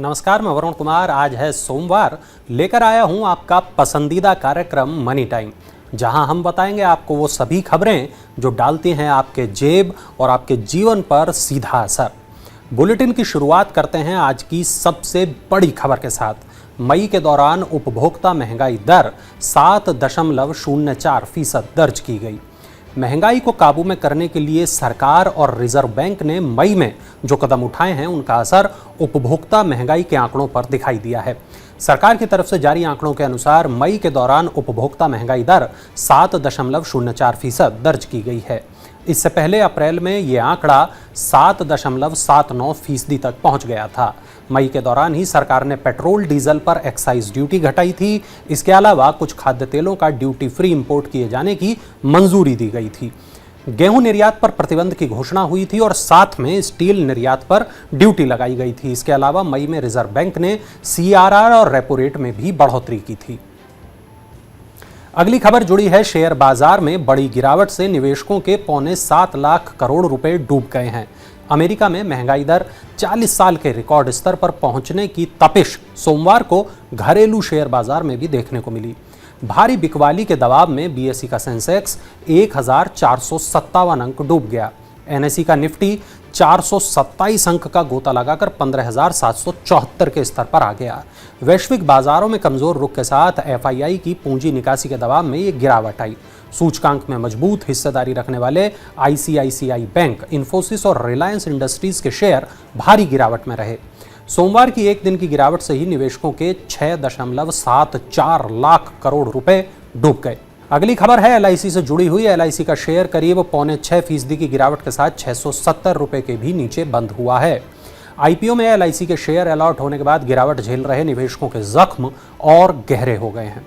नमस्कार, मैं वरुण कुमार। आज है सोमवार। लेकर आया हूं आपका पसंदीदा कार्यक्रम मनी टाइम, जहां हम बताएंगे आपको वो सभी खबरें जो डालती हैं आपके जेब और आपके जीवन पर सीधा असर। बुलेटिन की शुरुआत करते हैं आज की सबसे बड़ी खबर के साथ। मई के दौरान उपभोक्ता महंगाई दर 7.04% दर्ज की गई। महंगाई को काबू में करने के लिए सरकार और रिजर्व बैंक ने मई में जो कदम उठाए हैं, उनका असर उपभोक्ता महंगाई के आंकड़ों पर दिखाई दिया है। सरकार की तरफ से जारी आंकड़ों के अनुसार मई के दौरान उपभोक्ता महंगाई दर 7.04% दर्ज की गई है। इससे पहले अप्रैल में ये आंकड़ा 7.79% तक पहुंच गया था। मई के दौरान ही सरकार ने पेट्रोल डीजल पर एक्साइज ड्यूटी घटाई थी। इसके अलावा कुछ खाद्य तेलों का ड्यूटी फ्री इंपोर्ट किए जाने की मंजूरी दी गई थी। गेहूं निर्यात पर प्रतिबंध की घोषणा हुई थी और साथ में स्टील निर्यात पर ड्यूटी लगाई गई थी। इसके अलावा मई में रिजर्व बैंक ने CRR और रेपो रेट में भी बढ़ोतरी की थी। अगली खबर जुड़ी है शेयर बाजार में बड़ी गिरावट से। निवेशकों के 7.25 लाख करोड़ रुपए डूब गए हैं। अमेरिका में महंगाई दर 40 साल के रिकॉर्ड स्तर पर पहुंचने की तपिश सोमवार को घरेलू शेयर बाजार में भी देखने को मिली। भारी बिकवाली के दबाव में BSE का सेंसेक्स 1457 अंक डूब गया। NSE का निफ्टी 427 अंक का गोता लगाकर 15,774 के स्तर पर आ गया। वैश्विक बाजारों में कमजोर रुख के साथ FII की पूंजी निकासी के दबाव में ये गिरावट आई। सूचकांक में मजबूत हिस्सेदारी रखने वाले ICICI बैंक, इन्फोसिस और रिलायंस इंडस्ट्रीज के शेयर भारी गिरावट में रहे। सोमवार की एक दिन की गिरावट से ही निवेशकों के 6.74 लाख करोड़ रुपए डूब गए। अगली खबर है LIC से जुड़ी हुई। LIC का शेयर करीब 6.25% की गिरावट के साथ 670 रुपए के भी नीचे बंद हुआ है। IPO में LIC के शेयर अलॉट होने के बाद गिरावट झेल रहे निवेशकों के जख्म और गहरे हो गए हैं।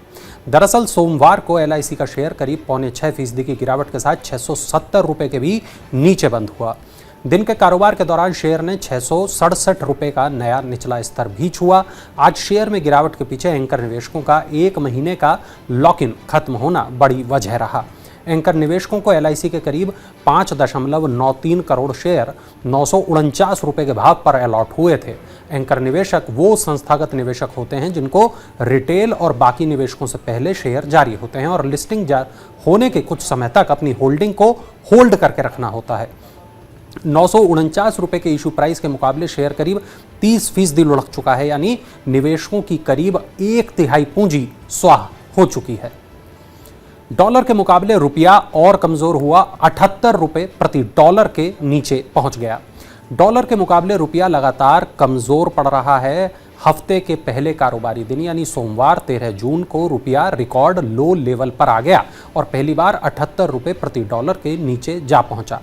दरअसल सोमवार को LIC का शेयर करीब 6.25% की गिरावट के साथ 670 रुपए के भी नीचे बंद हुआ। दिन के कारोबार के दौरान शेयर ने 667 रुपए का नया निचला स्तर भी छुआ। आज शेयर में गिरावट के पीछे एंकर निवेशकों का 1 महीने का लॉक इन खत्म होना बड़ी वजह रहा। एंकर निवेशकों को LIC के करीब 5.93 करोड़ शेयर 949 रुपए के भाव पर अलॉट हुए थे। एंकर निवेशक वो संस्थागत निवेशक होते हैं जिनको रिटेल और बाकी निवेशकों से पहले शेयर जारी होते हैं और लिस्टिंग होने के कुछ समय तक अपनी होल्डिंग को होल्ड करके रखना होता है। 949 रुपए के इशू प्राइस के मुकाबले शेयर करीब 30% लुढ़क चुका है, यानी निवेशकों की करीब 1/3 पूंजी स्वाह हो चुकी है। डॉलर के मुकाबले रुपया और कमजोर हुआ, 78 रुपए प्रति डॉलर के नीचे पहुंच गया। डॉलर के मुकाबले रुपया लगातार कमजोर पड़ रहा है। हफ्ते के पहले कारोबारी दिन यानी सोमवार 13 जून को रुपया रिकॉर्ड लो लेवल पर आ गया और पहली बार 78 रुपए प्रति डॉलर के नीचे जा पहुंचा।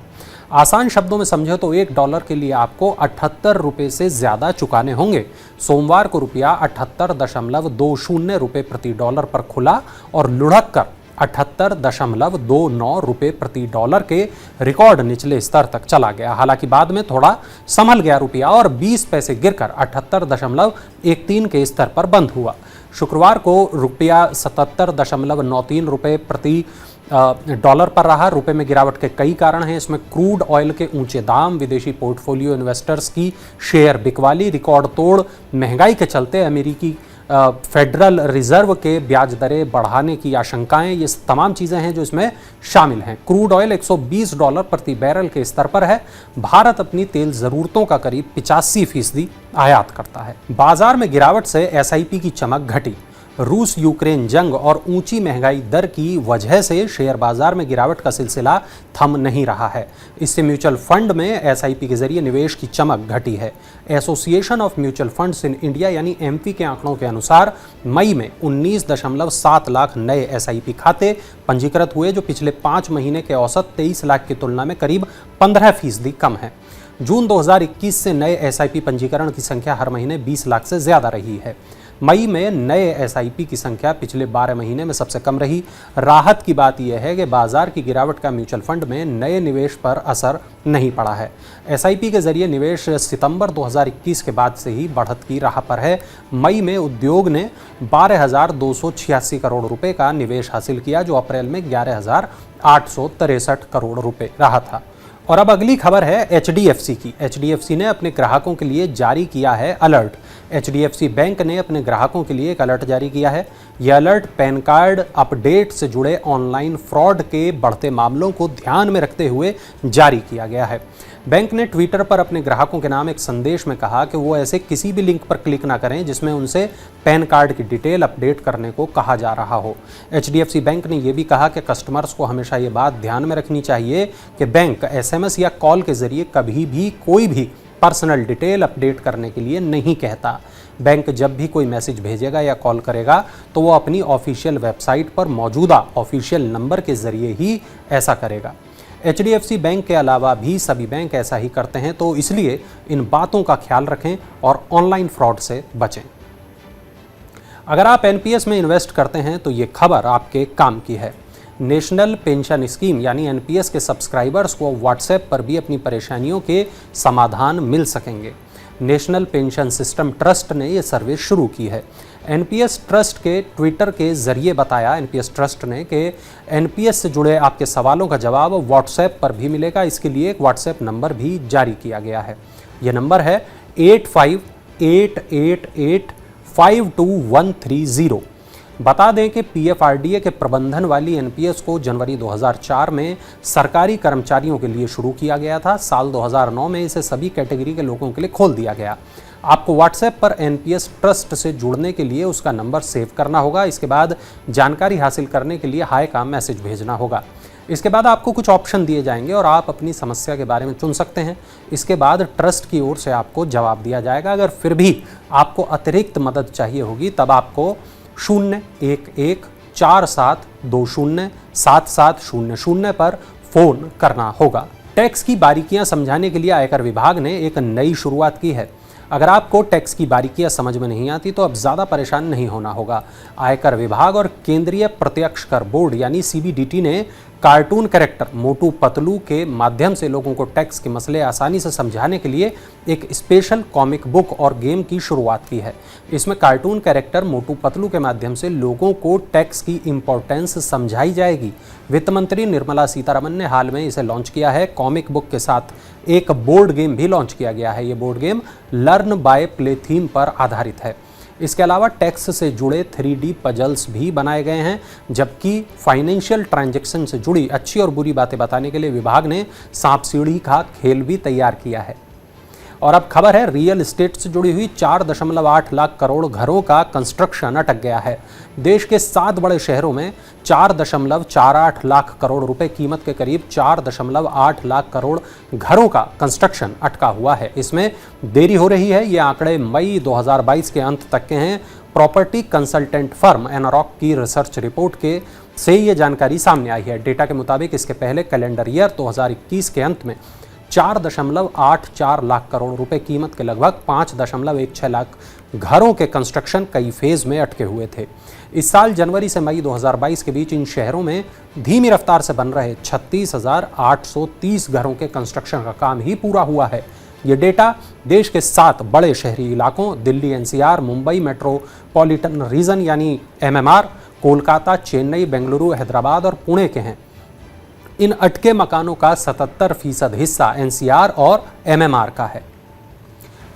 आसान शब्दों में समझे तो $1 के लिए आपको 78 रुपए से ज्यादा चुकाने होंगे। सोमवार को रुपया 78.20 रुपए प्रति डॉलर पर खुला और लुढ़क कर 78.29 रुपए प्रति डॉलर के रिकॉर्ड निचले स्तर तक चला गया। हालांकि बाद में थोड़ा संभल गया रुपया और 20 पैसे गिरकर 78.13 के स्तर पर बंद हुआ। शुक्रवार को रुपया 77.93 रुपए प्रति डॉलर पर रहा। रुपए में गिरावट के कई कारण हैं। इसमें क्रूड ऑयल के ऊंचे दाम, विदेशी पोर्टफोलियो इन्वेस्टर्स की शेयर बिकवाली, रिकॉर्ड तोड़ महंगाई के चलते अमेरिकी फेडरल रिजर्व के ब्याज दरें बढ़ाने की आशंकाएं, ये तमाम चीजें हैं जो इसमें शामिल हैं। क्रूड ऑयल $120 प्रति बैरल के स्तर पर है। भारत अपनी तेल जरूरतों का करीब 85% आयात करता है। बाजार में गिरावट से SIP की चमक घटी। रूस यूक्रेन जंग और ऊंची महंगाई दर की वजह से शेयर बाजार में गिरावट का सिलसिला थम नहीं रहा है। इससे म्यूचुअल फंड में SIP के जरिए निवेश की चमक घटी है। Association of mutual funds in India यानी MP के आंकड़ों के अनुसार मई में 19.7 लाख नए SIP खाते पंजीकृत हुए, जो पिछले 5 महीने के औसत 23 लाख की तुलना में करीब 15% कम है। जून 2021 से नए SIP पंजीकरण की संख्या हर महीने 20 लाख से ज्यादा रही है। मई में नए SIP की संख्या पिछले 12 महीने में सबसे कम रही। राहत की बात यह है कि बाजार की गिरावट का म्यूचुअल फंड में नए निवेश पर असर नहीं पड़ा है। SIP के जरिए निवेश सितंबर 2021 के बाद से ही बढ़त की राह पर है। मई में उद्योग ने 12,286 करोड़ रुपए का निवेश हासिल किया, जो अप्रैल में 11,863 करोड़ रुपए रहा था। और अब अगली खबर है HDFC की। HDFC ने अपने ग्राहकों के लिए जारी किया है अलर्ट। HDFC बैंक ने अपने ग्राहकों के लिए एक अलर्ट जारी किया है। यह अलर्ट पैन कार्ड अपडेट से जुड़े ऑनलाइन फ्रॉड के बढ़ते मामलों को ध्यान में रखते हुए जारी किया गया है। बैंक ने ट्विटर पर अपने ग्राहकों के नाम एक संदेश में कहा कि वो ऐसे किसी भी लिंक पर क्लिक ना करें जिसमें उनसे पैन कार्ड की डिटेल अपडेट करने को कहा जा रहा हो। HDFC बैंक ने यह भी कहा कि कस्टमर्स को हमेशा ये बात ध्यान में रखनी चाहिए कि बैंक SMS या कॉल के जरिए कभी भी कोई भी पर्सनल डिटेल अपडेट करने के लिए नहीं कहता। बैंक जब भी कोई मैसेज भेजेगा या कॉल करेगा तो वो अपनी ऑफिशियल वेबसाइट पर मौजूदा ऑफिशियल नंबर के जरिए ही ऐसा करेगा। HDFC बैंक के अलावा भी सभी बैंक ऐसा ही करते हैं, तो इसलिए इन बातों का ख्याल रखें और ऑनलाइन फ्रॉड से बचें। अगर आप NPS में इन्वेस्ट करते हैं तो ये खबर आपके काम की है। नेशनल पेंशन स्कीम यानी NPS के सब्सक्राइबर्स को व्हाट्सएप पर भी अपनी परेशानियों के समाधान मिल सकेंगे। नेशनल पेंशन सिस्टम ट्रस्ट ने यह सर्विस शुरू की है। NPS ट्रस्ट के ट्विटर के जरिए बताया NPS ट्रस्ट ने कि NPS से जुड़े आपके सवालों का जवाब व्हाट्सएप पर भी मिलेगा। इसके लिए एक व्हाट्सएप नंबर भी जारी किया गया है। यह नंबर है 8588852130। बता दें कि PFRDA के प्रबंधन वाली NPS को जनवरी 2004 में सरकारी कर्मचारियों के लिए शुरू किया गया था। साल 2009 में इसे सभी कैटेगरी के लोगों के लिए खोल दिया गया। आपको व्हाट्सएप पर NPS ट्रस्ट से जुड़ने के लिए उसका नंबर सेव करना होगा। इसके बाद जानकारी हासिल करने के लिए हाय का मैसेज भेजना होगा। इसके बाद आपको कुछ ऑप्शन दिए जाएंगे और आप अपनी समस्या के बारे में चुन सकते हैं। इसके बाद ट्रस्ट की ओर से आपको जवाब दिया जाएगा। अगर फिर भी आपको अतिरिक्त मदद चाहिए होगी तब आपको 01147207700 पर फोन करना होगा। टैक्स की बारीकियां समझाने के लिए आयकर विभाग ने एक नई शुरुआत की है। अगर आपको टैक्स की बारीकियां समझ में नहीं आती तो अब ज़्यादा परेशान नहीं होना होगा। आयकर विभाग और केंद्रीय प्रत्यक्ष कर बोर्ड यानी CBDT ने कार्टून कैरेक्टर मोटू पतलू के माध्यम से लोगों को टैक्स के मसले आसानी से समझाने के लिए एक स्पेशल कॉमिक बुक और गेम की शुरुआत की है। इसमें कार्टून कैरेक्टर मोटू पतलू के माध्यम से लोगों को टैक्स की इम्पोर्टेंस समझाई जाएगी। वित्त मंत्री निर्मला सीतारमण ने हाल में इसे लॉन्च किया है। कॉमिक बुक के साथ एक बोर्ड गेम भी लॉन्च किया गया है। ये board game learn by play theme पर आधारित है। इसके अलावा टैक्स से जुड़े 3D पजल्स भी बनाए गए हैं, जबकि फाइनेंशियल ट्रांजैक्शन से जुड़ी अच्छी और बुरी बातें बताने के लिए विभाग ने सांप सीढ़ी का खेल भी तैयार किया है। और अब खबर है रियल एस्टेट से जुड़ी हुई 4.8 लाख करोड़ घरों का कंस्ट्रक्शन अटक गया है। देश के 7 बड़े शहरों में 4.48 लाख करोड़ रुपए कीमत के करीब 4.8 लाख करोड़ घरों का कंस्ट्रक्शन अटका हुआ है। इसमें देरी हो रही है। ये आंकड़े मई 2022 के अंत तक के हैं। प्रॉपर्टी कंसल्टेंट फर्म एनारॉक की रिसर्च रिपोर्ट से ये जानकारी सामने आई है। डेटा के मुताबिक इसके पहले कैलेंडर ईयर 2021 के अंत में 4.84 लाख करोड़ रुपए कीमत के लगभग 5.16 लाख घरों के कंस्ट्रक्शन कई फेज में अटके हुए थे। इस साल जनवरी से मई 2022 के बीच इन शहरों में धीमी रफ्तार से बन रहे 36,830 घरों के कंस्ट्रक्शन का काम ही पूरा हुआ है। ये डेटा देश के 7 बड़े शहरी इलाकों Delhi NCR, Mumbai metropolitan region यानी MMR, कोलकाता, चेन्नई, बेंगलुरु, हैदराबाद और पुणे के हैं। इन अटके मकानों का 77% हिस्सा NCR और MMR का है।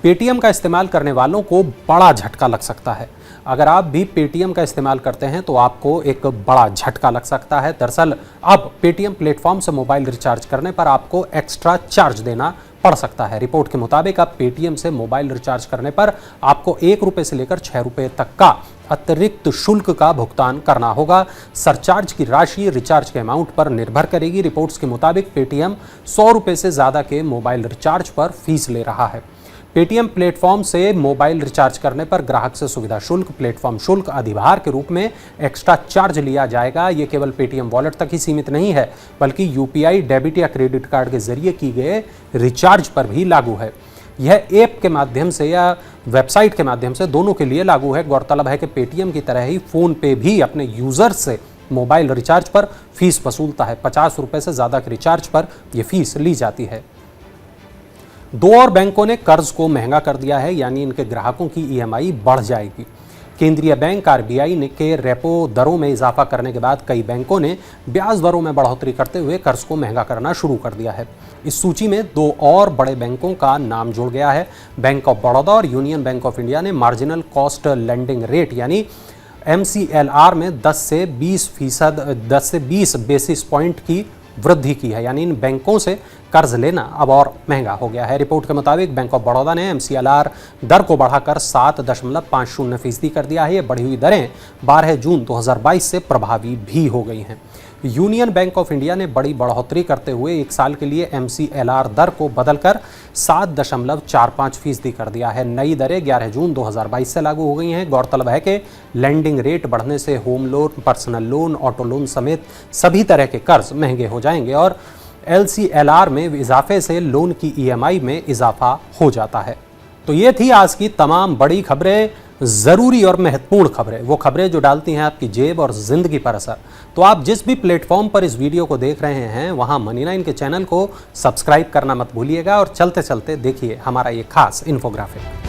पेटीएम का इस्तेमाल करने वालों को बड़ा झटका लग सकता है। अगर आप भी पेटीएम का इस्तेमाल करते हैं तो आपको एक बड़ा झटका लग सकता है। दरअसल अब पेटीएम प्लेटफॉर्म से मोबाइल रिचार्ज करने पर आपको एक्स्ट्रा चार्ज देना पड़ सकता है। रिपोर्ट के मुताबिक अब पेटीएम से मोबाइल रिचार्ज करने पर आपको 1 रुपये से लेकर 6 रुपये तक का अतिरिक्त शुल्क का भुगतान करना होगा। सरचार्ज की राशि रिचार्ज के अमाउंट पर निर्भर करेगी। रिपोर्ट्स के मुताबिक पेटीएम 100 रुपये से ज़्यादा के मोबाइल रिचार्ज पर फीस ले रहा है। पेटीएम प्लेटफॉर्म से मोबाइल रिचार्ज करने पर ग्राहक से सुविधा शुल्क, प्लेटफॉर्म शुल्क, अधिभार के रूप में एक्स्ट्रा चार्ज लिया जाएगा। ये केवल पेटीएम वॉलेट तक ही सीमित नहीं है, बल्कि UPI डेबिट या क्रेडिट कार्ड के जरिए की गए रिचार्ज पर भी लागू है। यह ऐप के माध्यम से या वेबसाइट के माध्यम से दोनों के लिए लागू है। गौरतलब है कि पेटीएम की तरह ही फोन पे भी अपने यूजर्स से मोबाइल रिचार्ज पर फीस वसूलता है। 50 रुपये से ज़्यादा के रिचार्ज पर यह फीस ली जाती है। 2 और बैंकों ने कर्ज को महंगा कर दिया है, यानी इनके ग्राहकों की EMI बढ़ जाएगी। केंद्रीय बैंक आरबीआई ने के रेपो दरों में इजाफा करने के बाद कई बैंकों ने ब्याज दरों में बढ़ोतरी करते हुए कर्ज को महंगा करना शुरू कर दिया है। इस सूची में 2 और बड़े बैंकों का नाम जुड़ गया है। बैंक ऑफ बड़ौदा और यूनियन बैंक ऑफ इंडिया ने मार्जिनल कॉस्ट लेंडिंग रेट यानी MCLR में 10 से 20 बेसिस पॉइंट की वृद्धि की है, यानी इन बैंकों से कर्ज लेना अब और महंगा हो गया है। रिपोर्ट के मुताबिक बैंक ऑफ बड़ौदा ने MCLR दर को बढ़ाकर 7.50% कर दिया है। ये बढ़ी हुई दरें 12 जून 2022 से प्रभावी भी हो गई हैं। यूनियन बैंक ऑफ इंडिया ने बड़ी बढ़ोतरी करते हुए 1 साल के लिए MCLR दर को बदलकर 7.45% कर दिया है। नई दरें 11 जून 2022 से लागू हो गई हैं। गौरतलब है कि लैंडिंग रेट बढ़ने से home loan, personal loan, auto loan समेत सभी तरह के कर्ज महंगे हो जाएंगे और LCLR में इजाफे से लोन की EMI में इजाफा हो जाता है। तो ये थी आज की तमाम बड़ी खबरें, ज़रूरी और महत्वपूर्ण खबरें, वो खबरें जो डालती हैं आपकी जेब और ज़िंदगी पर असर। तो आप जिस भी प्लेटफॉर्म पर इस वीडियो को देख रहे हैं वहाँ मनी9 के चैनल को सब्सक्राइब करना मत भूलिएगा और चलते चलते देखिए हमारा ये खास इन्फोग्राफिक।